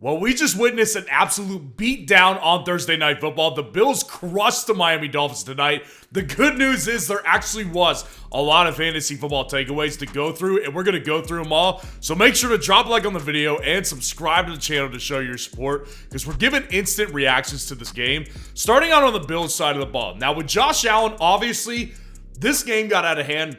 Well, we just witnessed an absolute beatdown on Thursday Night Football. The Bills crushed the Miami Dolphins tonight. The good news is there actually was a lot of fantasy football takeaways to go through, and we're going to go through them all. So make sure to drop a like on the video and subscribe to the channel to show your support, because we're giving instant reactions to this game. Starting out on the Bills side of the ball. Now, with Josh Allen, obviously, this game got out of hand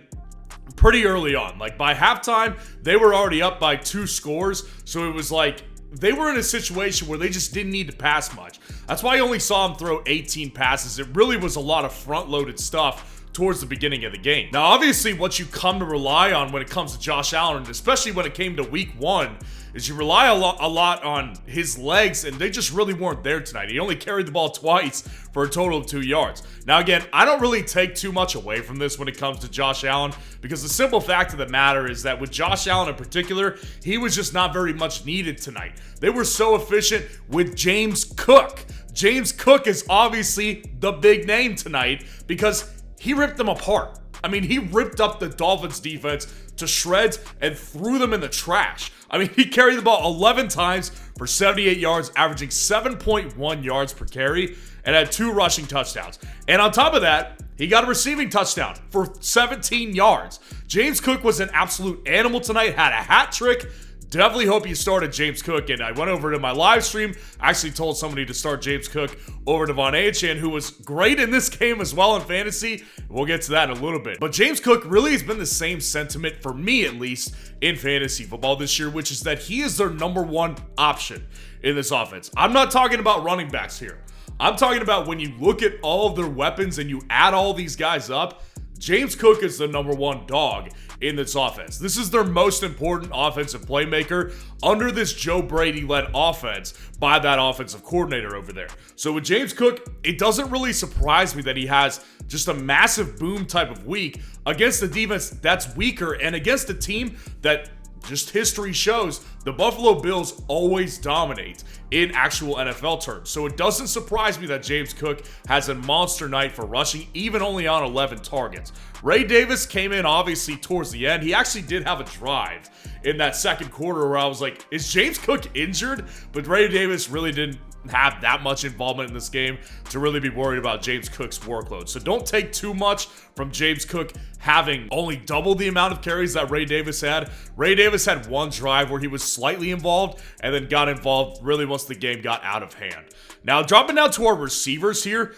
pretty early on. Like, by halftime, they were already up by 2 scores, so it was like they were in a situation where they just didn't need to pass much. That's why I only saw him throw 18 passes. It really was a lot of front-loaded stuff towards the beginning of the game. Now, obviously, what you come to rely on when it comes to Josh Allen, and especially when it came to week 1, is you rely a lot on his legs, and they just really weren't there tonight. He only carried the ball twice for a total of 2 yards. Now, again, I don't really take too much away from this when it comes to Josh Allen, because the simple fact of the matter is that with Josh Allen in particular, he was just not very much needed tonight. They were so efficient with James Cook. James Cook is obviously the big name tonight because he ripped them apart. I mean, he ripped up the Dolphins defense to shreds and threw them in the trash. I mean, he carried the ball 11 times for 78 yards, averaging 7.1 yards per carry, and had 2 rushing touchdowns. And on top of that, he got a receiving touchdown for 17 yards. James Cook was an absolute animal tonight, had a hat trick. Definitely hope you started James Cook, and I went over to my live stream. I actually told somebody to start James Cook over Devon Aun, who was great in this game as well in fantasy. We'll get to that in a little bit. But James Cook really has been the same sentiment, for me at least, in fantasy football this year, which is that he is their #1 option in this offense. I'm not talking about running backs here. I'm talking about when you look at all of their weapons and you add all these guys up, James Cook is the #1 dog in this offense. This is their most important offensive playmaker under this Joe Brady-led offense by that offensive coordinator over there. So with James Cook, it doesn't really surprise me that he has just a massive boom type of week against a defense that's weaker and against a team that just history shows the Buffalo Bills always dominate in actual NFL terms. So it doesn't surprise me that James Cook has a monster night for rushing, even only on 11 targets. Ray Davis came in obviously towards the end. He actually did have a drive in that second quarter where I was like, is James Cook injured? But Ray Davis really didn't have that much involvement in this game to really be worried about James Cook's workload. So don't take too much from James Cook having only double the amount of carries that Ray Davis had. Ray Davis had 1 drive where he was slightly involved and then got involved really once the game got out of hand. Now, dropping down to our receivers here,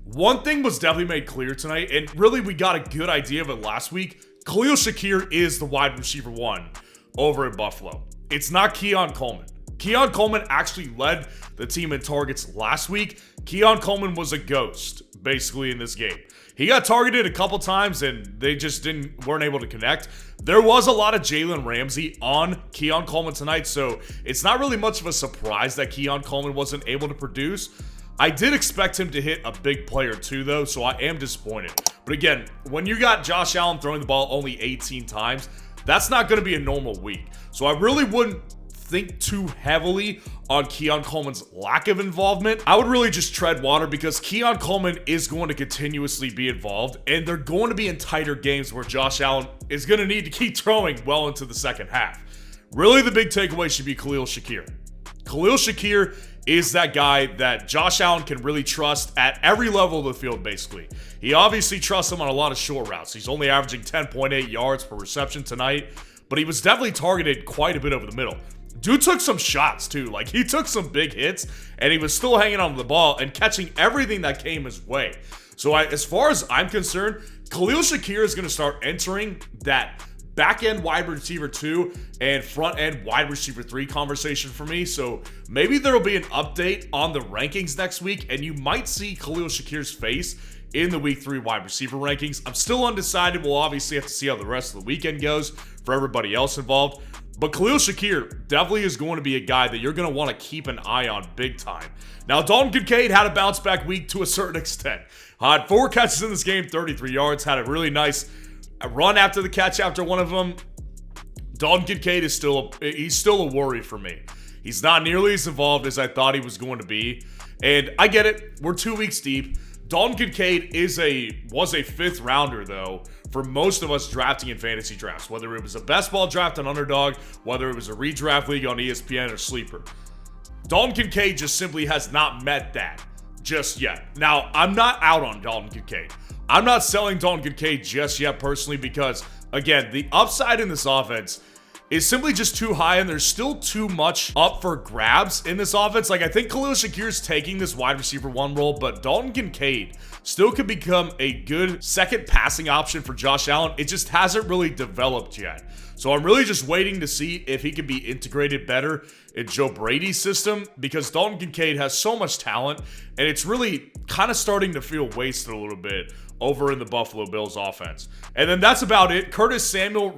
one thing was definitely made clear tonight, and really we got a good idea of it last week. Khalil Shakir is the wide receiver 1 over in Buffalo. It's not Keon Coleman. Keon Coleman actually led the team in targets last week. Keon Coleman was a ghost, basically, in this game. He got targeted a couple times, and they just weren't able to connect. There was a lot of Jalen Ramsey on Keon Coleman tonight, so it's not really much of a surprise that Keon Coleman wasn't able to produce. I did expect him to hit a big play or 2, though, so I am disappointed. But again, when you got Josh Allen throwing the ball only 18 times, that's not going to be a normal week. So I really wouldn't think too heavily on Keon Coleman's lack of involvement. I would really just tread water because Keon Coleman is going to continuously be involved, and they're going to be in tighter games where Josh Allen is going to need to keep throwing well into the second half. Really, the big takeaway should be Khalil Shakir. Khalil Shakir is that guy that Josh Allen can really trust at every level of the field, basically. He obviously trusts him on a lot of short routes. He's only averaging 10.8 yards per reception tonight, but he was definitely targeted quite a bit over the middle. Dude took some shots too. Like, he took some big hits, and he was still hanging on to the ball and catching everything that came his way. So as far as I'm concerned, Khalil Shakir is going to start entering that back-end wide receiver 2 and front-end wide receiver 3 conversation for me. So maybe there will be an update on the rankings next week, and you might see Khalil Shakir's face in the week 3 wide receiver rankings. I'm still undecided. We'll obviously have to see how the rest of the weekend goes for everybody else involved. But Khalil Shakir definitely is going to be a guy that you're going to want to keep an eye on big time. Now, Dalton Kincaid had a bounce-back week to a certain extent. Had 4 catches in this game, 33 yards, had a really nice run after the catch after one of them. Dalton Kincaid is still a worry for me. He's not nearly as involved as I thought he was going to be. And I get it. We're 2 weeks deep. Dalton Kincaid was a 5th rounder, though, for most of us drafting in fantasy drafts, whether it was a best ball draft on Underdog, whether it was a redraft league on ESPN or Sleeper. Dalton Kincaid just simply has not met that just yet. Now, I'm not out on Dalton Kincaid. I'm not selling Dalton Kincaid just yet personally because, again, the upside in this offense is simply just too high, and there's still too much up for grabs in this offense. Like, I think Khalil Shakir's taking this wide receiver 1 role, but Dalton Kincaid still could become a good second passing option for Josh Allen. It just hasn't really developed yet. So I'm really just waiting to see if he can be integrated better in Joe Brady's system, because Dalton Kincaid has so much talent, and it's really kind of starting to feel wasted a little bit over in the Buffalo Bills offense. And then that's about it. Curtis Samuel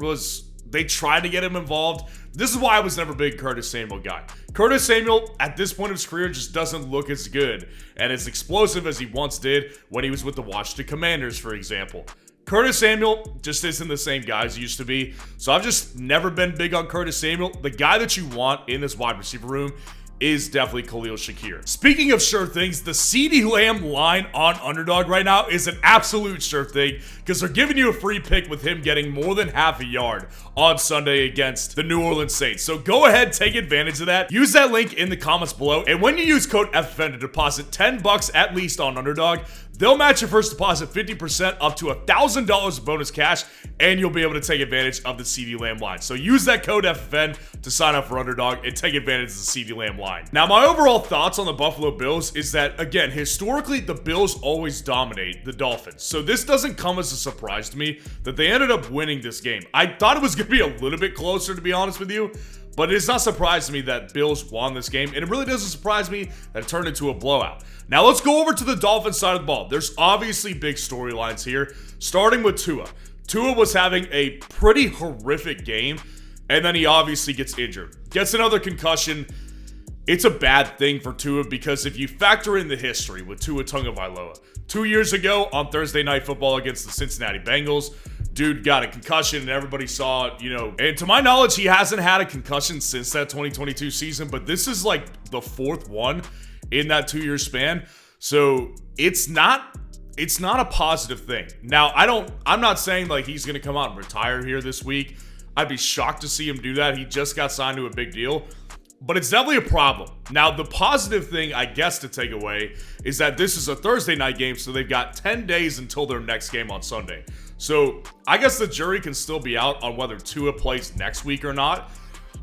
they tried to get him involved. This is why I was never a big Curtis Samuel guy. Curtis Samuel, at this point of his career, just doesn't look as good and as explosive as he once did when he was with the Washington Commanders, for example. Curtis Samuel just isn't the same guy as he used to be. So I've just never been big on Curtis Samuel. The guy that you want in this wide receiver room is definitely Khalil Shakir. Speaking of sure things, the CeeDee Lamb line on Underdog right now is an absolute sure thing because they're giving you a free pick with him getting more than half a yard on Sunday against the New Orleans Saints. So go ahead, take advantage of that. Use that link in the comments below, and when you use code FFN to deposit $10 at least on Underdog, they'll match your first deposit 50% up to $1,000 of bonus cash, and you'll be able to take advantage of the CeeDee Lamb line. So use that code FFN to sign up for Underdog and take advantage of the CeeDee Lamb line. Now, my overall thoughts on the Buffalo Bills is that, again, historically, the Bills always dominate the Dolphins. So this doesn't come as a surprise to me that they ended up winning this game. I thought it was going to be a little bit closer, to be honest with you, but it's not surprising to me that Bills won this game, and it really doesn't surprise me that it turned into a blowout. Now let's go over to the Dolphins side of the ball. There's obviously big storylines here, starting with Tua. Tua was having a pretty horrific game, and then he obviously gets injured. Gets another concussion. It's a bad thing for Tua because if you factor in the history with Tua Tagovailoa, 2 years ago on Thursday Night Football against the Cincinnati Bengals, dude got a concussion and everybody saw it, and to my knowledge, he hasn't had a concussion since that 2022 season, but this is like the fourth one in that 2-year span. So it's not a positive thing. Now, I'm not saying like he's going to come out and retire here this week. I'd be shocked to see him do that. He just got signed to a big deal. But it's definitely a problem. Now, the positive thing, I guess, to take away is that this is a Thursday night game, so they've got 10 days until their next game on Sunday. So I guess the jury can still be out on whether Tua plays next week or not.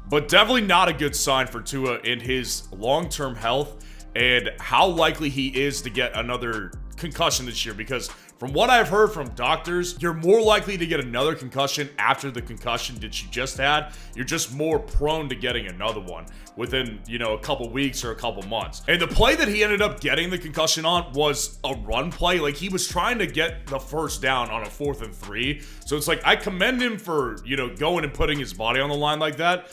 But definitely not a good sign for Tua in his long-term health and how likely he is to get another concussion this year, because from what I've heard from doctors, you're more likely to get another concussion after the concussion that you just had. You're just more prone to getting another one within, a couple weeks or a couple months. And the play that he ended up getting the concussion on was a run play. Like, he was trying to get the first down on a 4th and 3. So it's like, I commend him for, going and putting his body on the line like that.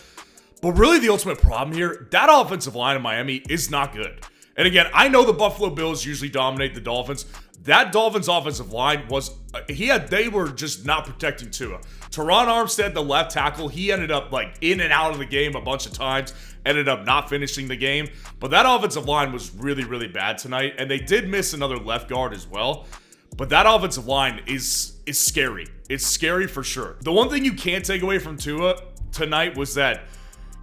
But really the ultimate problem here, that offensive line in Miami is not good. And again, I know the Buffalo Bills usually dominate the Dolphins. That Dolphins offensive line they were just not protecting Tua. Teron Armstead, the left tackle, he ended up in and out of the game a bunch of times, ended up not finishing the game. But that offensive line was really, really bad tonight, and they did miss another left guard as well. But that offensive line is scary. It's scary for sure. The one thing you can't take away from Tua tonight was that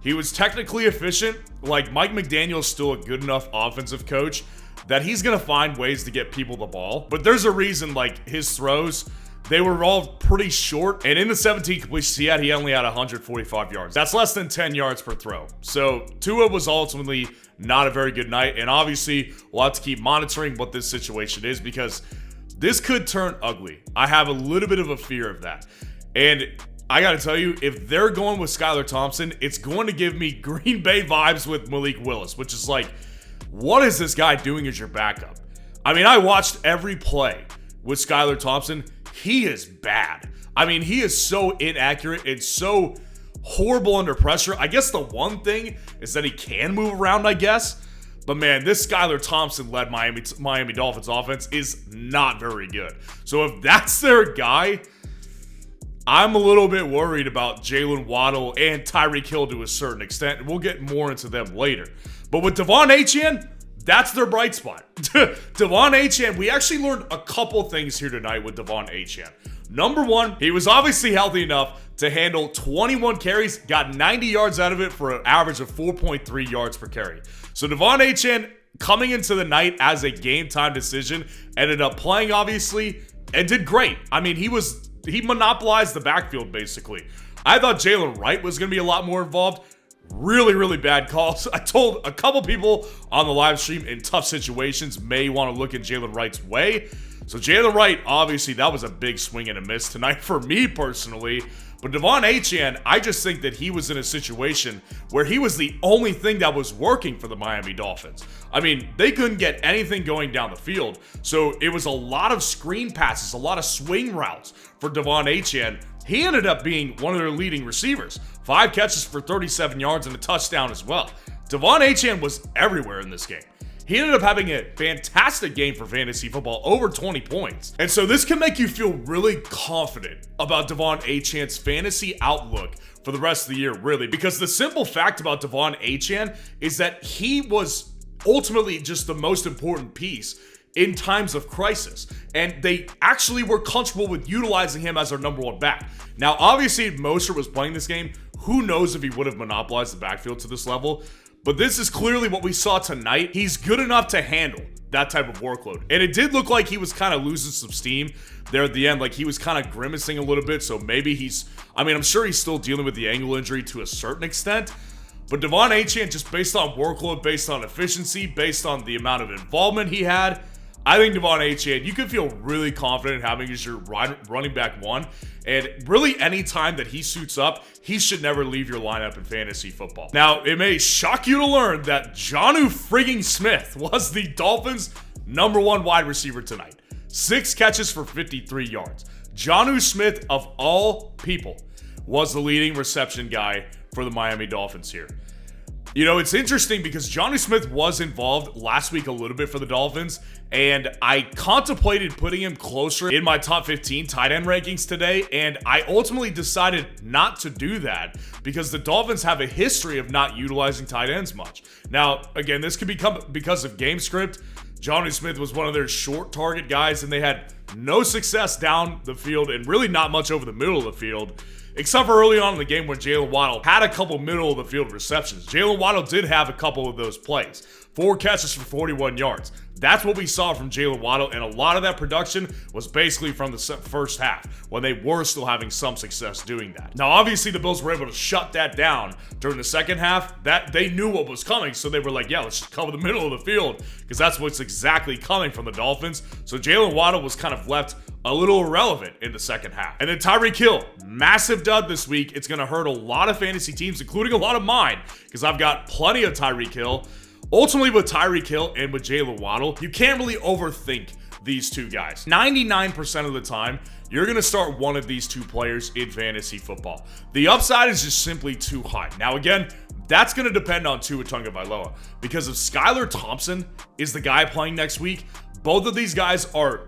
he was technically efficient. Like, Mike McDaniel's still a good enough offensive coach that he's going to find ways to get people the ball. But there's a reason, his throws, they were all pretty short. And in the 17 completions he only had 145 yards. That's less than 10 yards per throw. So Tua was ultimately not a very good night. And obviously, we'll have to keep monitoring what this situation is because this could turn ugly. I have a little bit of a fear of that. And I got to tell you, if they're going with Skylar Thompson, it's going to give me Green Bay vibes with Malik Willis, which is like, what is this guy doing as your backup? I mean, I watched every play with Skylar Thompson. He is bad. I mean, he is so inaccurate and so horrible under pressure. I guess the one thing is that he can move around, I guess. But man, this Skylar Thompson-led Miami Dolphins offense is not very good. So if that's their guy, I'm a little bit worried about Jalen Waddle and Tyreek Hill to a certain extent, and we'll get more into them later. But with Devon Aun, that's their bright spot. Devon Aun, we actually learned a couple things here tonight with Devon Aun. Number one, he was obviously healthy enough to handle 21 carries, got 90 yards out of it for an average of 4.3 yards per carry. So Devon Aun coming into the night as a game time decision, ended up playing obviously, and did great. I mean, he monopolized the backfield basically. I thought Jalen Wright was going to be a lot more involved. Really bad calls. I told a couple people on the live stream in tough situations may want to look in Jalen Wright's way. So Jalen Wright, obviously, that was a big swing and a miss tonight for me personally. But Devon Aun, I just think that he was in a situation where he was the only thing that was working for the Miami Dolphins. I mean, they couldn't get anything going down the field. So it was a lot of screen passes, a lot of swing routes for Devon Aun. He ended up being one of their leading receivers. 5 catches for 37 yards and a touchdown as well. Devon Aun was everywhere in this game. He ended up having a fantastic game for fantasy football, over 20 points. And so this can make you feel really confident about Devon Aun's fantasy outlook for the rest of the year, really. Because the simple fact about Devon Aun is that he was ultimately just the most important piece in times of crisis. And they actually were comfortable with utilizing him as their number 1 back. Now, obviously, if Mostert was playing this game, who knows if he would have monopolized the backfield to this level. But this is clearly what we saw tonight. He's good enough to handle that type of workload. And it did look like he was kind of losing some steam there at the end. Like he was kind of grimacing a little bit. So maybe I'm sure he's still dealing with the ankle injury to a certain extent. But Devon Aun, just based on workload, based on efficiency, based on the amount of involvement he had, I think Devon Aun, you can feel really confident having as your running back 1. And really, any time that he suits up, he should never leave your lineup in fantasy football. Now, it may shock you to learn that Jonnu frigging Smith was the Dolphins' number 1 wide receiver tonight. 6 catches for 53 yards. Jonnu Smith, of all people, was the leading reception guy for the Miami Dolphins here. You know, it's interesting because Jonnu Smith was involved last week a little bit for the Dolphins, and I contemplated putting him closer in my top 15 tight end rankings today, and I ultimately decided not to do that because the Dolphins have a history of not utilizing tight ends much. Now, again, this could become because of game script. Jonnu Smith was one of their short target guys, and they had no success down the field and really not much over the middle of the field. Except for early on in the game when Jalen Waddle had a couple middle of the field receptions. Jalen Waddle did have a couple of those plays. 4 catches for 41 yards. That's what we saw from Jalen Waddle, and a lot of that production was basically from the first half, when they were still having some success doing that. Now, obviously, the Bills were able to shut that down during the second half. That they knew what was coming, so they were like, yeah, let's just cover the middle of the field, because that's what's exactly coming from the Dolphins. So Jalen Waddle was kind of left a little irrelevant in the second half. And then Tyreek Hill, massive dud this week. It's going to hurt a lot of fantasy teams, including a lot of mine, because I've got plenty of Tyreek Hill. Ultimately, with Tyreek Hill and with Jalen Waddle, you can't really overthink these two guys. 99% of the time, you're going to start one of these two players in fantasy football. The upside is just simply too high. Now, again, that's going to depend on Tua Tagovailoa, because if Skylar Thompson is the guy playing next week, both of these guys are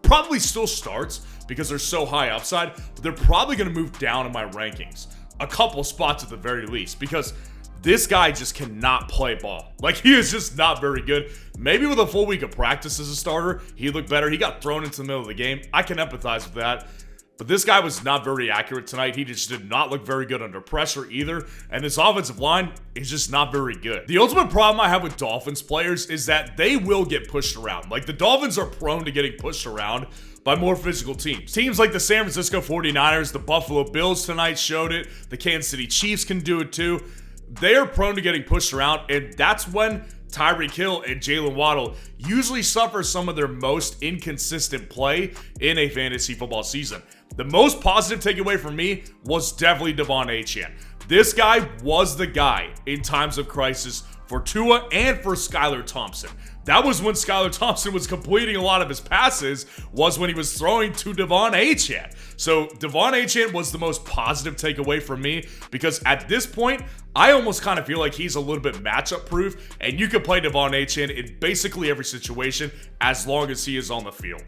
probably still starts because they're so high upside, but they're probably going to move down in my rankings a couple spots at the very least, because this guy just cannot play ball. Like, he is just not very good. Maybe with a full week of practice as a starter, he looked better. He got thrown into the middle of the game. I can empathize with that. But this guy was not very accurate tonight. He just did not look very good under pressure either. And this offensive line is just not very good. The ultimate problem I have with Dolphins players is that they will get pushed around. Like, the Dolphins are prone to getting pushed around by more physical teams. Teams like the San Francisco 49ers, the Buffalo Bills tonight showed it. The Kansas City Chiefs can do it too. They are prone to getting pushed around, and that's when Tyreek Hill and Jalen Waddle usually suffer some of their most inconsistent play in a fantasy football season. The most positive takeaway for me was definitely Devon Aun. This guy was the guy in times of crisis for Tua and for Skylar Thompson. That was when Skylar Thompson was completing a lot of his passes, was when he was throwing to Devon Aun. So Devon Aun was the most positive takeaway for me, because at this point, I almost kind of feel like he's a little bit matchup proof, and you can play Devon Aun in basically every situation as long as he is on the field.